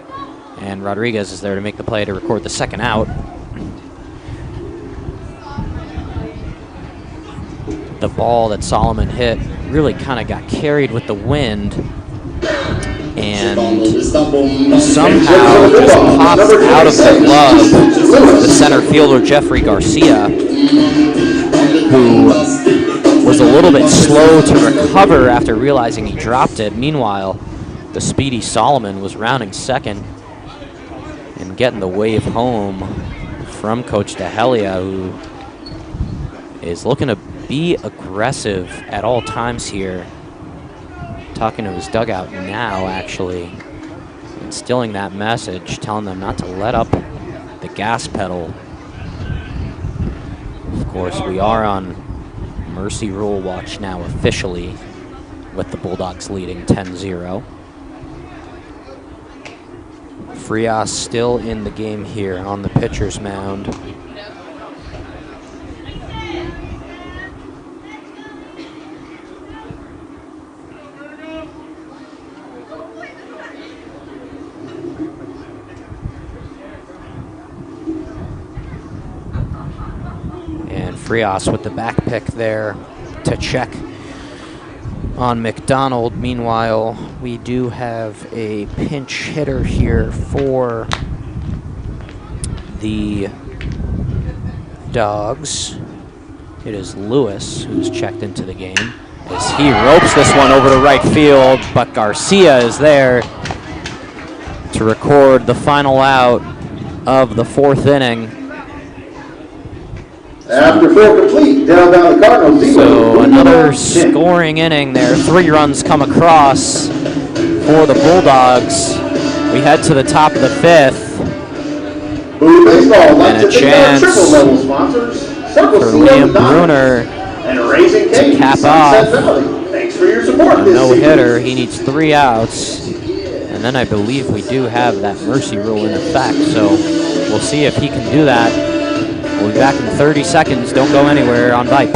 and Rodriguez is there to make the play to record the second out. The ball that Solomon hit really kind of got carried with the wind and somehow just popped out of the glove the center fielder Jeffrey Garcia, who was a little bit slow to recover after realizing he dropped it. Meanwhile, the speedy Solomon was rounding second and getting the wave home from Coach DeHelia, who is looking to be aggressive at all times here. Talking to his dugout now, actually, instilling that message, telling them not to let up the gas pedal. Of course, we are on Mercy Rule watch now officially, with the Bulldogs leading 10-0. Frias still in the game here on the pitcher's mound. Frias with the back pick there to check on McDonald. Meanwhile, we do have a pinch hitter here for the Dogs. It is Lewis who's checked into the game, as he ropes this one over to right field, but Garcia is there to record the final out of the 4th inning. After 4 complete, down the Cardinals 0. So another scoring inning there. 3 runs come across for the Bulldogs. We head to the top of the 5th. Bowie Baseball, And a chance for Liam Bruner to cap off. Thanks for your support. No-hitter. He needs 3 outs. And then I believe we do have that mercy rule in effect. So we'll see if he can do that. We'll be back in 30 seconds. Don't go anywhere on Vype.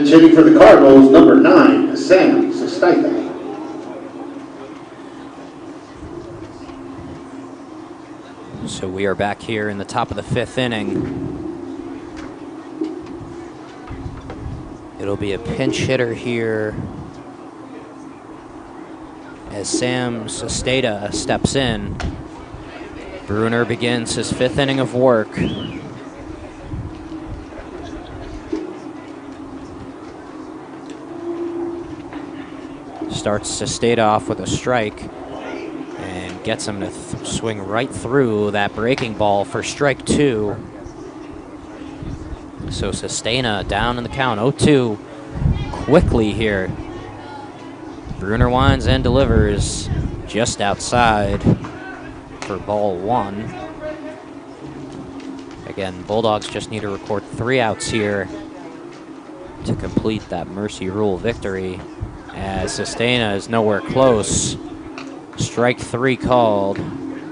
Pinch hitting for the Cardinals, number 9, Sam Sestaiva. So we are back here in the top of the 5th inning. It'll be a pinch hitter here as Sam Sestaiva steps in. Bruner begins his 5th inning of work. Starts Sestaiva off with a strike and gets him to swing right through that breaking ball for strike 2. So Sestaiva down in the count, 0-2, quickly here. Bruner winds and delivers just outside for ball 1. Again, Bulldogs just need to record 3 outs here to complete that mercy rule victory, as Sestaiva is nowhere close. Strike 3 called,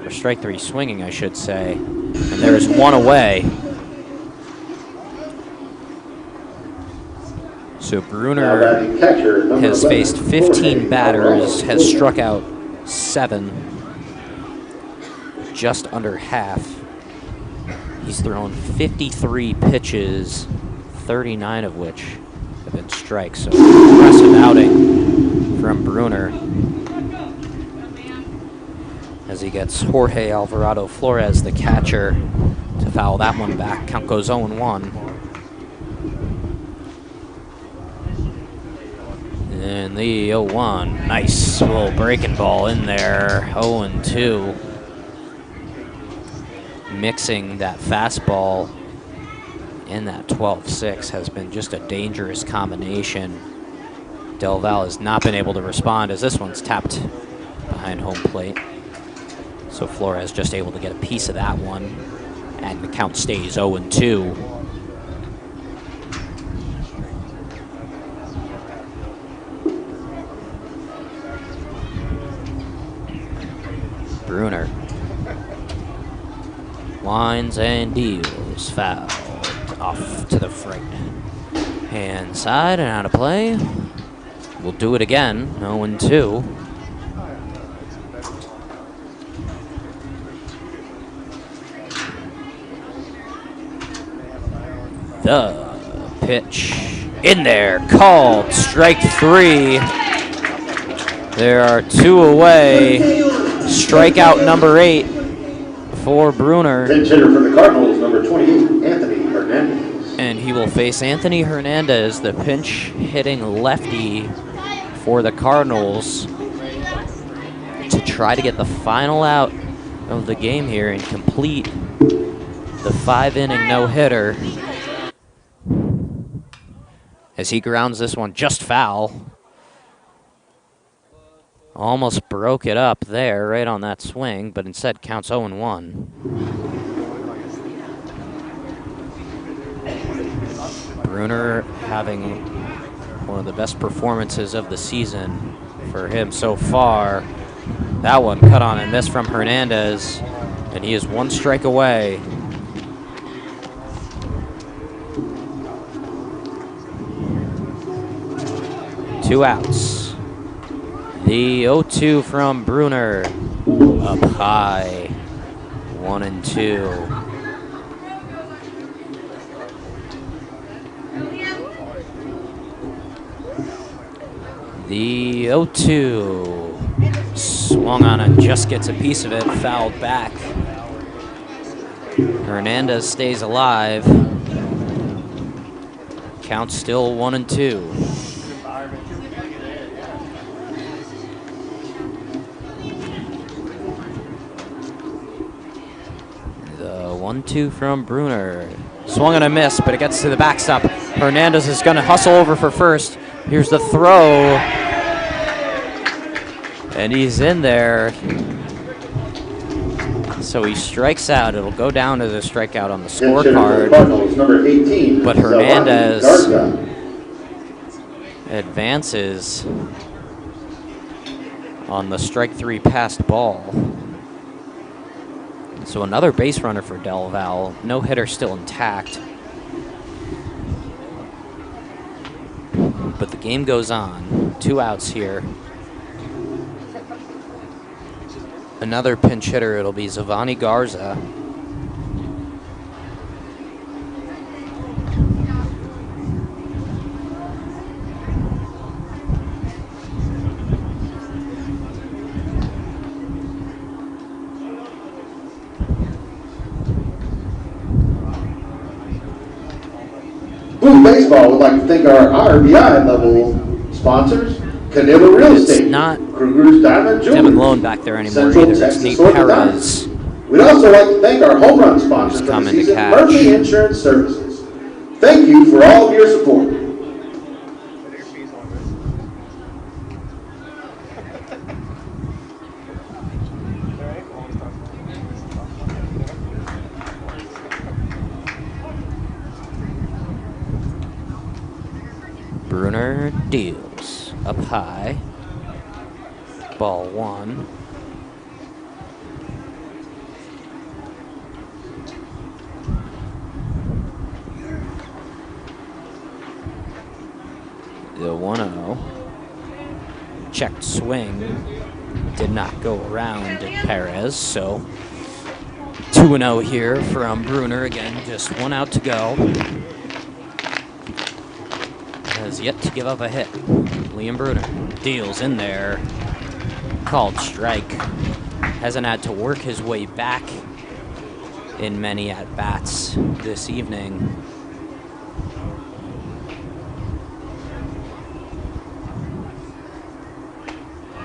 or strike 3 swinging, I should say, and there's 1 away. So Bruner has faced 15 batters, has struck out 7, just under half. He's thrown 53 pitches, 39 of which have been strikes. So impressive outing from Bruner as he gets Jorge Alvarado Flores, the catcher, to foul that one back. Count goes 0-1. And the 0-1, nice little breaking ball in there, 0-2. Mixing that fastball in that 12-6 has been just a dangerous combination. Del Valle has not been able to respond as this one's tapped behind home plate. So Flores just able to get a piece of that one, and the count stays 0-2. Bruner winds and deals, fouled off to the right hand side and out of play. We'll do it again, 0-2. The pitch in there, called strike 3. There are 2 away. Strikeout number 8 for Bruner. Pinch hitter for the Cardinals, number 28, Anthony Hernandez. And he will face Anthony Hernandez, the pinch hitting lefty for the Cardinals, to try to get the final out of the game here and complete the 5-inning no-hitter, as he grounds this one just foul. Almost broke it up there, right on that swing, but instead counts 0-1. Bruner having one of the best performances of the season for him so far. That one cut on and missed from Hernandez, and he is 1 strike away. Two outs. The 0-2 from Bruner, up high, 1-2. The 0-2, swung on and just gets a piece of it, fouled back. Hernandez stays alive. Count still 1-2. The 1-2 from Bruner. Swung and a miss, but it gets to the backstop. Hernandez is going to hustle over for first. Here's the throw. And he's in there. So he strikes out. It'll go down to the strikeout on the scorecard. Number 18, but Hernandez advances on the strike 3 passed ball. So another base runner for Del Valle. No hitter still intact. the game goes on. 2 outs here. Another pinch hitter. It'll be Giovanni Garza. Bowie Baseball would like to thank our RBI level sponsors, Canilla Real Estate, not Kruger's Diamond Jewelry, Devin Malone back there anymore Central either. It's Texas Nate Orthodontics. Perez. We'd also like to thank our home run sponsors for the coming to season, catch. Murphy Insurance Services. Thank you for all of your support. Bruner deals up high. Ball 1. The 1-0. Checked swing. Did not go around Perez, so 2-0 here from Bruner. Again, just 1 out to go. Has yet to give up a hit. Liam Bruner deals in there. Called strike. Hasn't had to work his way back in many at-bats this evening.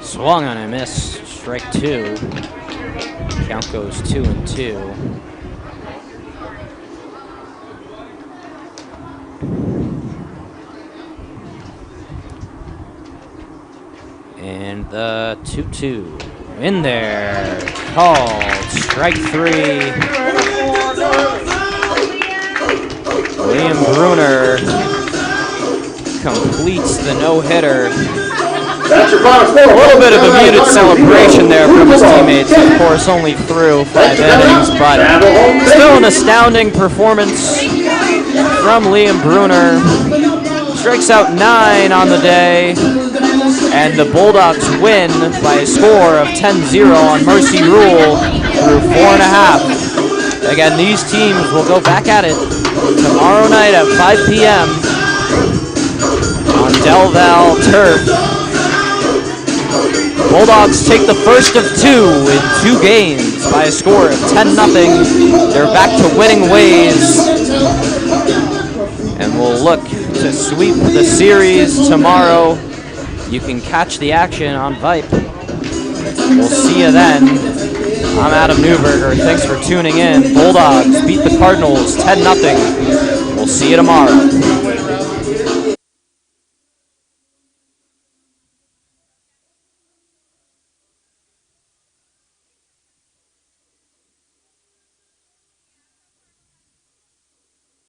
Swung on a miss. Strike 2. Count goes 2-2. And the 2-2 in there, called strike 3. Liam Bruner completes the no-hitter. That's your final score. A little bit of a muted celebration there from his teammates. Of course, only through 5 innings, but still an astounding performance from Liam Bruner. Strikes out 9 on the day. And the Bulldogs win by a score of 10-0 on Mercy Rule through 4.5. Again, these teams will go back at it tomorrow night at 5 p.m. on Del Val turf. Bulldogs take the first of 2 in 2 games by a score of 10-0. They're back to winning ways. And we'll look to sweep the series tomorrow. You can catch the action on Vype. We'll see you then. I'm Adam Newberger. Thanks for tuning in. Bulldogs beat the Cardinals 10-0. We'll see you tomorrow.